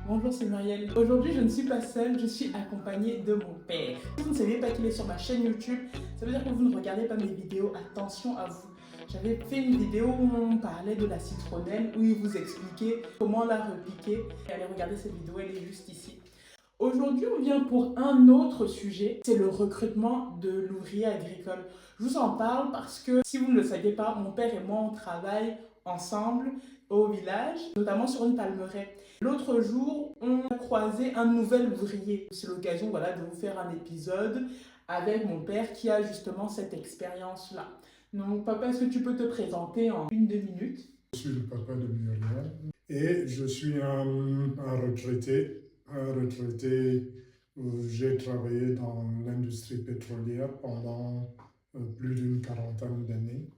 Bonjour, c'est Marielle. Aujourd'hui, je ne suis pas seule, je suis accompagnée de mon père. Si vous ne saviez pas qu'il est sur ma chaîne YouTube, ça veut dire que vous ne regardez pas mes vidéos. Attention à vous. J'avais fait une vidéo où on parlait de la citronnelle, où il vous expliquait comment la repiquer. Et allez regarder cette vidéo, elle est juste ici. Aujourd'hui, on vient pour un autre sujet, c'est le recrutement de l'ouvrier agricole. Je vous en parle parce que, si vous ne le saviez pas, mon père et moi, on travaille ensemble au village, notamment sur une palmeraie. L'autre jour, on a croisé un nouvel ouvrier. C'est l'occasion, voilà, de vous faire un épisode avec mon père qui a justement cette expérience-là. Donc, papa, est-ce que tu peux te présenter en 1-2 minutes? Je suis le papa de Muriel et je suis un retraité. J'ai travaillé dans l'industrie pétrolière pendant plus d'une quarantaine d'années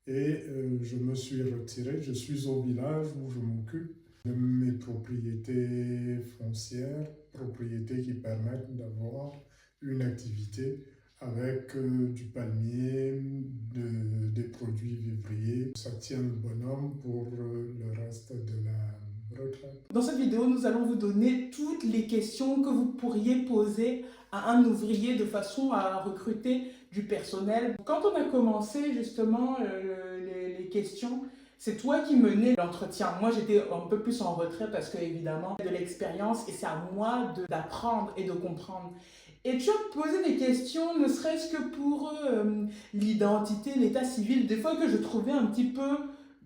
et je me suis retiré. Je suis au village où je m'occupe de mes propriétés foncières, propriétés qui permettent d'avoir une activité avec du palmier, des produits vivriers. Ça tient le bonhomme pour le reste de la retraite. Dans cette vidéo, nous allons vous donner toutes les questions que vous pourriez poser à un ouvrier de façon à recruter du personnel. Quand on a commencé justement les questions, c'est toi qui menais l'entretien. Moi, j'étais un peu plus en retrait parce que, évidemment, de l'expérience et c'est à moi d'apprendre et de comprendre. Et tu as posé des questions, ne serait-ce que pour l'identité, l'état civil, des fois que je trouvais un petit peu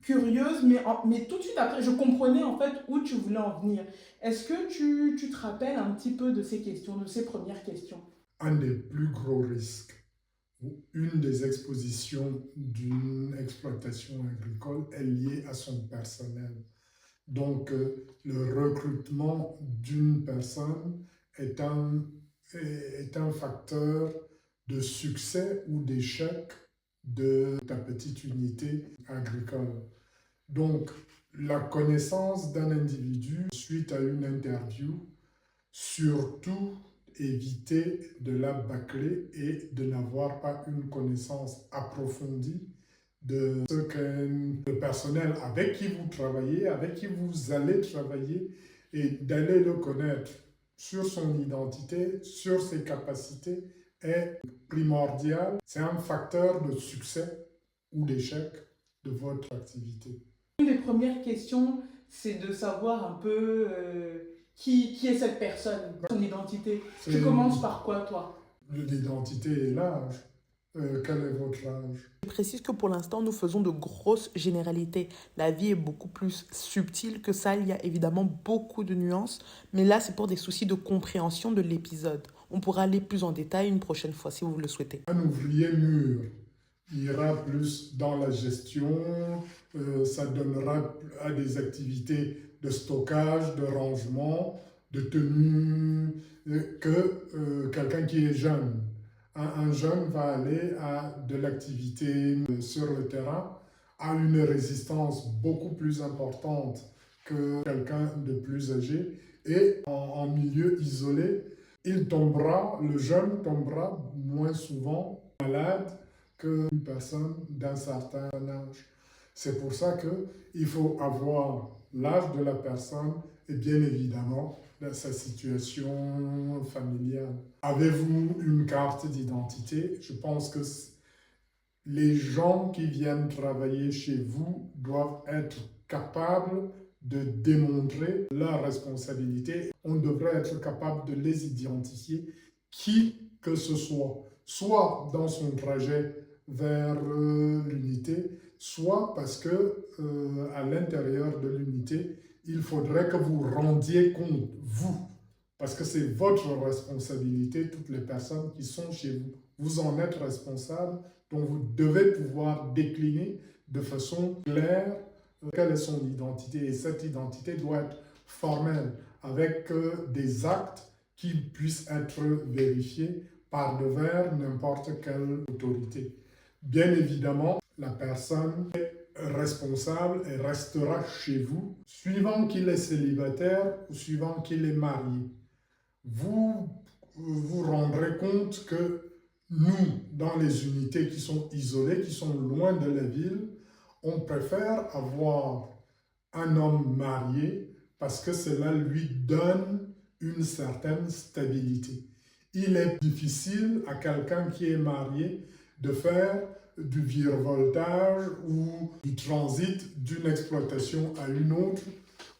curieuse, mais tout de suite après, je comprenais en fait où tu voulais en venir. Est-ce que tu te rappelles un petit peu de ces questions, de ces premières questions? Un des plus gros risques, ou une des expositions d'une exploitation agricole est liée à son personnel. Donc, le recrutement d'une personne est un facteur de succès ou d'échec de ta petite unité agricole. Donc, la connaissance d'un individu suite à une interview, surtout éviter de la bâcler et de n'avoir pas une connaissance approfondie de ce qu'est le personnel avec qui vous travaillez, avec qui vous allez travailler et d'aller le connaître sur son identité, sur ses capacités est primordial. C'est un facteur de succès ou d'échec de votre activité. Une des premières questions, c'est de savoir un peu qui est cette personne, son identité. Tu commences par quoi, toi? L'identité et l'âge. Quel est votre âge? Je précise que pour l'instant, nous faisons de grosses généralités. La vie est beaucoup plus subtile que ça. Il y a évidemment beaucoup de nuances. Mais là, c'est pour des soucis de compréhension de l'épisode. On pourra aller plus en détail une prochaine fois si vous le souhaitez. Un ouvrier mûr ira plus dans la gestion, ça donnera à des activités de stockage, de rangement, de tenue, que quelqu'un qui est jeune. Un jeune va aller à de l'activité sur le terrain, à une résistance beaucoup plus importante que quelqu'un de plus âgé et en milieu isolé, le jeune tombera moins souvent malade qu'une personne d'un certain âge. C'est pour ça qu'il faut avoir l'âge de la personne et bien évidemment sa situation familiale. Avez-vous une carte d'identité? Je pense que les gens qui viennent travailler chez vous doivent être capables de démontrer leur responsabilité. On devrait être capable de les identifier, qui que ce soit dans son trajet vers l'unité, soit parce que à l'intérieur de l'unité, il faudrait que vous rendiez compte, vous, parce que c'est votre responsabilité, toutes les personnes qui sont chez vous. Vous en êtes responsable, donc vous devez pouvoir décliner de façon claire quelle est son identité. Et cette identité doit être formelle, avec des actes qui puissent être vérifiés par devers n'importe quelle autorité. Bien évidemment, la personne est responsable et restera chez vous, suivant qu'il est célibataire ou suivant qu'il est marié. Vous vous rendrez compte que nous, dans les unités qui sont isolées, qui sont loin de la ville, on préfère avoir un homme marié parce que cela lui donne une certaine stabilité. Il est difficile à quelqu'un qui est marié de faire du virevoltage ou du transit d'une exploitation à une autre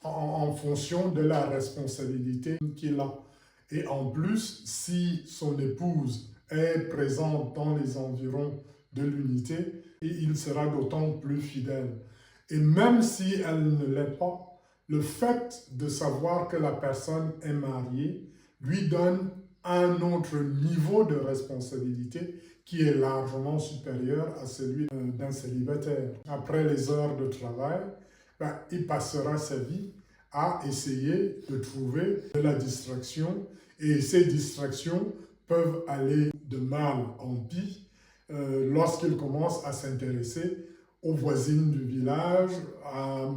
en fonction de la responsabilité qu'il a. Et en plus, si son épouse est présente dans les environs de l'unité, il sera d'autant plus fidèle. Et même si elle ne l'est pas, le fait de savoir que la personne est mariée lui donne un autre niveau de responsabilité qui est largement supérieur à celui d'un célibataire. Après les heures de travail, il passera sa vie à essayer de trouver de la distraction, et ces distractions peuvent aller de mal en pis lorsqu'il commence à s'intéresser aux voisines du village, à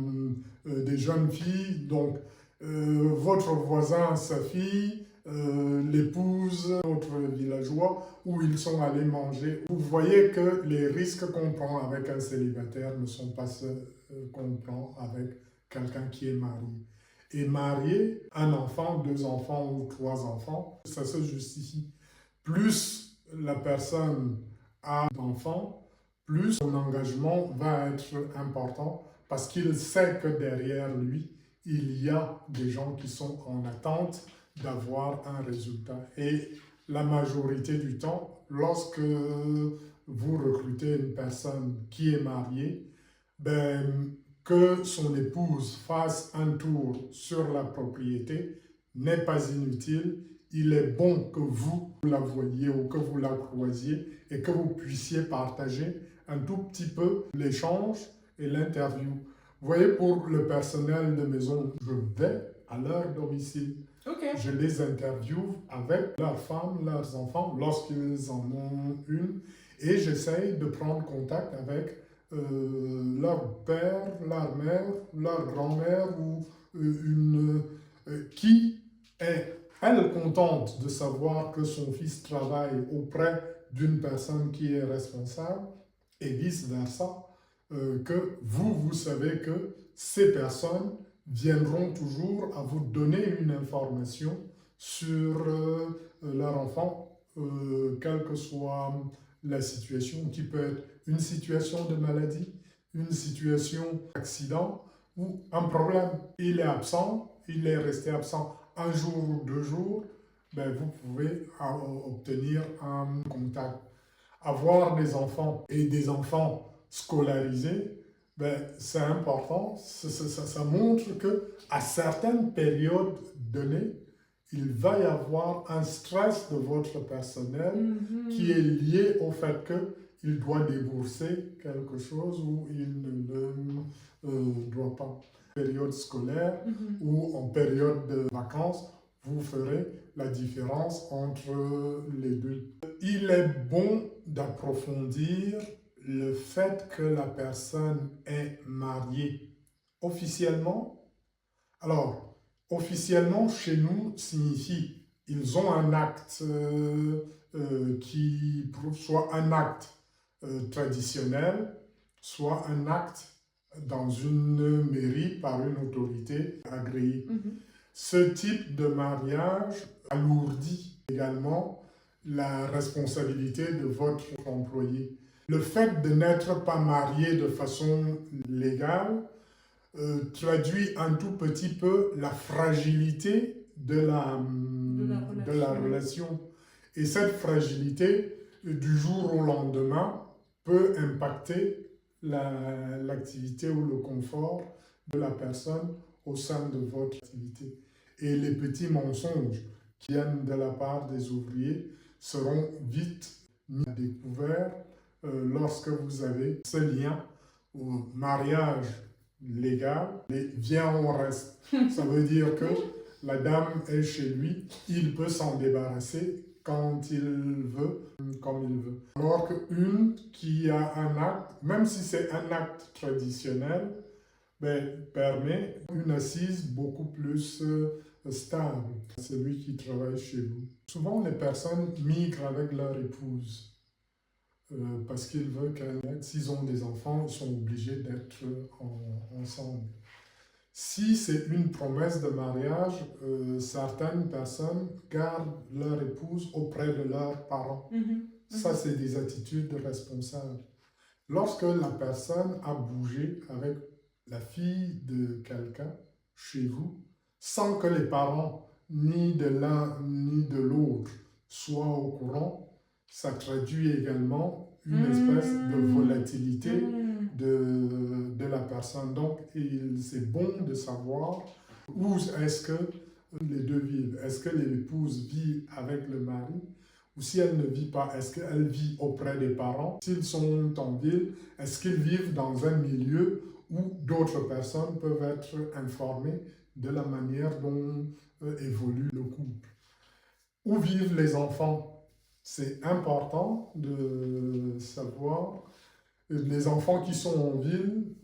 des jeunes filles. Donc, votre voisin, sa fille, l'épouse, notre villageois, où ils sont allés manger. Vous voyez que les risques qu'on prend avec un célibataire ne sont pas ceux qu'on prend avec quelqu'un qui est marié. Et marié, un enfant, 2 enfants ou 3 enfants, ça se justifie. Plus la personne a d'enfants, plus son engagement va être important parce qu'il sait que derrière lui, il y a des gens qui sont en attente d'avoir un résultat. Et la majorité du temps, lorsque vous recrutez une personne qui est mariée, que son épouse fasse un tour sur la propriété n'est pas inutile. Il est bon que vous la voyiez ou que vous la croisiez et que vous puissiez partager un tout petit peu l'échange et l'interview. Vous voyez, pour le personnel de maison, je vais à leur domicile. Ok. Je les interviewe avec leurs femmes, leurs enfants, lorsqu'ils en ont une, et j'essaye de prendre contact avec leur père, leur mère, leur grand-mère ou qui est, elle, contente de savoir que son fils travaille auprès d'une personne qui est responsable et vice-versa, que vous savez que ces personnes viendront toujours à vous donner une information sur leur enfant, quelle que soit la situation, qui peut être une situation de maladie, une situation d'accident ou un problème. Il est absent, il est resté absent un jour ou 2 jours, vous pouvez obtenir un contact. Avoir des enfants et des enfants scolarisés, c'est important. Ça montre qu'à certaines périodes données, il va y avoir un stress de votre personnel qui est lié au fait qu'il doit débourser quelque chose ou il ne doit pas. Période scolaire ou en période de vacances, vous ferez la différence entre les deux. Il est bon d'approfondir le fait que la personne est mariée officiellement. Alors, officiellement, chez nous, signifie ils ont un acte qui prouve soit un acte traditionnel, soit un acte dans une mairie par une autorité agréée. Ce type de mariage alourdit également la responsabilité de votre employé. Le fait de n'être pas marié de façon légale traduit un tout petit peu la fragilité de la relation. Et cette fragilité, du jour au lendemain, peut impacter l'activité ou le confort de la personne au sein de votre activité. Et les petits mensonges qui viennent de la part des ouvriers seront vite mis à découvert lorsque vous avez ce lien au mariage légal et viens on reste. Ça veut dire que la dame est chez lui, il peut s'en débarrasser quand il veut, comme il veut. Alors qu'une qui a un acte, même si c'est un acte traditionnel, permet une assise beaucoup plus stable. C'est lui qui travaille chez vous. Souvent, les personnes migrent avec leur épouse parce qu'ils veulent s'ils ont des enfants, ils sont obligés d'être ensemble. Si c'est une promesse de mariage, certaines personnes gardent leur épouse auprès de leurs parents. Ça, c'est des attitudes responsables. Lorsque la personne a bougé avec la fille de quelqu'un chez vous, sans que les parents, ni de l'un ni de l'autre, soient au courant, ça traduit également une espèce de volatilité de la personne. Donc, c'est bon de savoir où est-ce que les deux vivent. Est-ce que l'épouse vit avec le mari? Ou si elle ne vit pas, est-ce qu'elle vit auprès des parents? S'ils sont en ville, est-ce qu'ils vivent dans un milieu où d'autres personnes peuvent être informées de la manière dont évolue le couple? Où vivent les enfants? C'est important de savoir. Les enfants qui sont en ville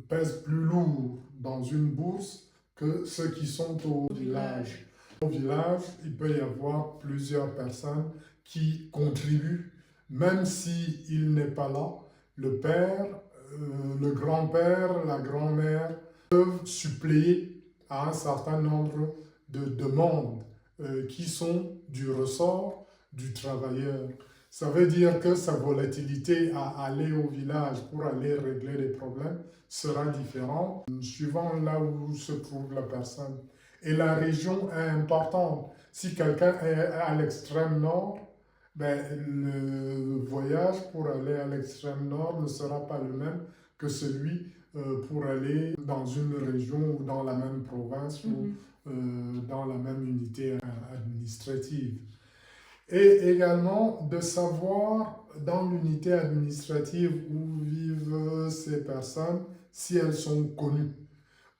pèsent plus lourd dans une bourse que ceux qui sont au village. Au village, il peut y avoir plusieurs personnes qui contribuent, même s'il n'est pas là. Le père, le grand-père, la grand-mère peuvent suppléer à un certain nombre de demandes qui sont du ressort du travailleur. Ça veut dire que sa volatilité à aller au village pour aller régler les problèmes sera différente suivant là où se trouve la personne. Et la région est importante. Si quelqu'un est à l'extrême nord, ben, le voyage pour aller à l'extrême nord ne sera pas le même que celui pour aller dans une région ou dans la même province ou dans la même unité administrative. Et également de savoir dans l'unité administrative où vivent ces personnes, si elles sont connues.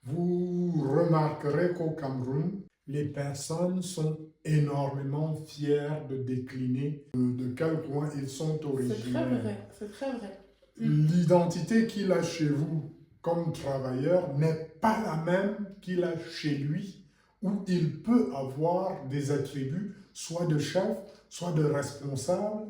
Vous remarquerez qu'au Cameroun, les personnes sont énormément fières de décliner de quel coin ils sont originaires. C'est très vrai. L'identité qu'il a chez vous comme travailleur n'est pas la même qu'il a chez lui, où il peut avoir des attributs soit de chef, soit de responsable.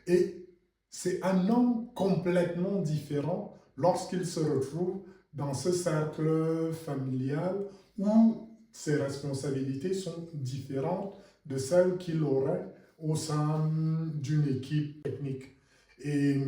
Et c'est un homme complètement différent lorsqu'il se retrouve dans ce cercle familial où ses responsabilités sont différentes de celles qu'il aurait au sein d'une équipe technique. Et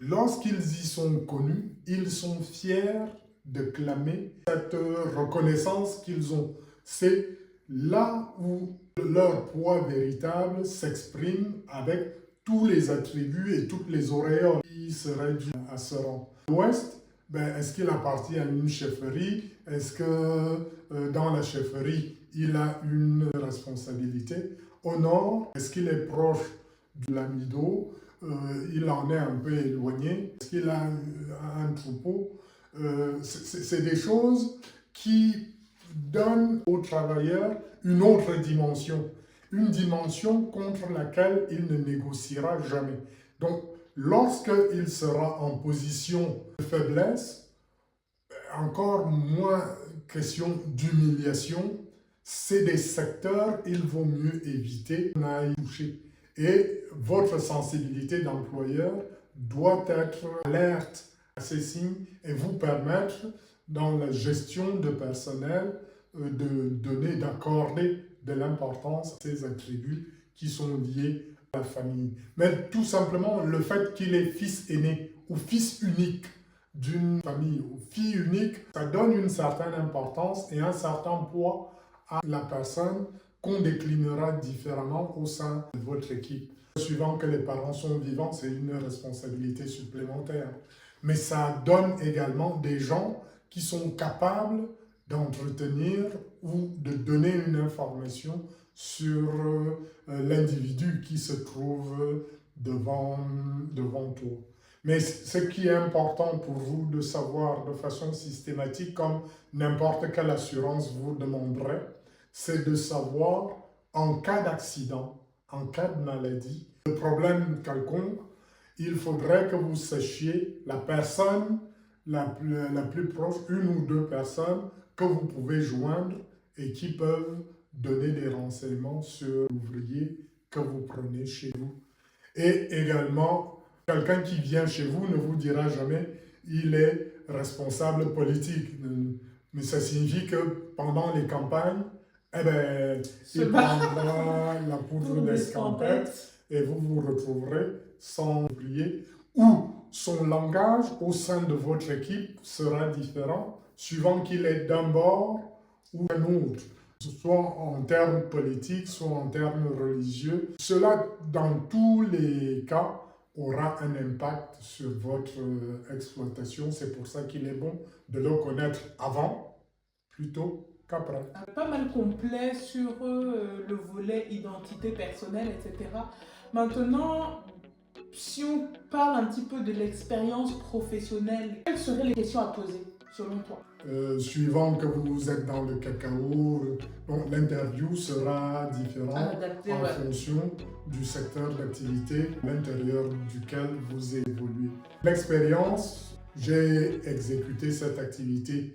lorsqu'ils y sont connus, ils sont fiers de clamer cette reconnaissance qu'ils ont. C'est là où leur poids véritable s'exprime avec tous les attributs et toutes les auréoles qui seraient dues à ce rang. L'Ouest, ben, est-ce qu'il appartient à une chefferie? Est-ce que dans la chefferie, il a une responsabilité? Au Nord, est-ce qu'il est proche de l'amido? Il en est un peu éloigné? Est-ce qu'il a un troupeau? C'est des choses qui donnent aux travailleurs une autre dimension. Une dimension contre laquelle il ne négociera jamais. Donc, lorsqu'il sera en position de faiblesse, encore moins question d'humiliation, c'est des secteurs qu'il vaut mieux éviter à y toucher. Et votre sensibilité d'employeur doit être alerte à ces signes et vous permettre, dans la gestion de personnel, de donner, d'accorder de l'importance à ces attributs qui sont liés à la famille. Mais tout simplement, le fait qu'il est fils aîné ou fils unique d'une famille ou fille unique, ça donne une certaine importance et un certain poids à la personne qu'on déclinera différemment au sein de votre équipe. Suivant que les parents sont vivants, c'est une responsabilité supplémentaire. Mais ça donne également des gens qui sont capables d'entretenir ou de donner une information sur l'individu qui se trouve devant toi. Mais ce qui est important pour vous de savoir de façon systématique, comme n'importe quelle assurance vous demanderait, c'est de savoir en cas d'accident, en cas de maladie, de problème quelconque, il faudrait que vous sachiez la personne la plus proche, une ou deux personnes que vous pouvez joindre et qui peuvent donner des renseignements sur l'ouvrier que vous prenez chez vous. Et également, quelqu'un qui vient chez vous ne vous dira jamais il est responsable politique. Mais ça signifie que pendant les campagnes, eh ben, Se il bat prendra la poudre pour d'escampette et vous vous retrouverez sans oublier. Ou son langage au sein de votre équipe sera différent suivant qu'il est d'un bord ou d'un autre, soit en termes politiques, soit en termes religieux. Cela, dans tous les cas, aura un impact sur votre exploitation. C'est pour ça qu'il est bon de le connaître avant plutôt qu'après. pas mal complet sur le volet identité personnelle, etc. Maintenant, si on parle un petit peu de l'expérience professionnelle, quelles seraient les questions à poser selon toi? Suivant que vous êtes dans le cacao, l'interview sera différente Adapté, en ouais. fonction du secteur d'activité à l'intérieur duquel vous évoluez. L'expérience, j'ai exécuté cette activité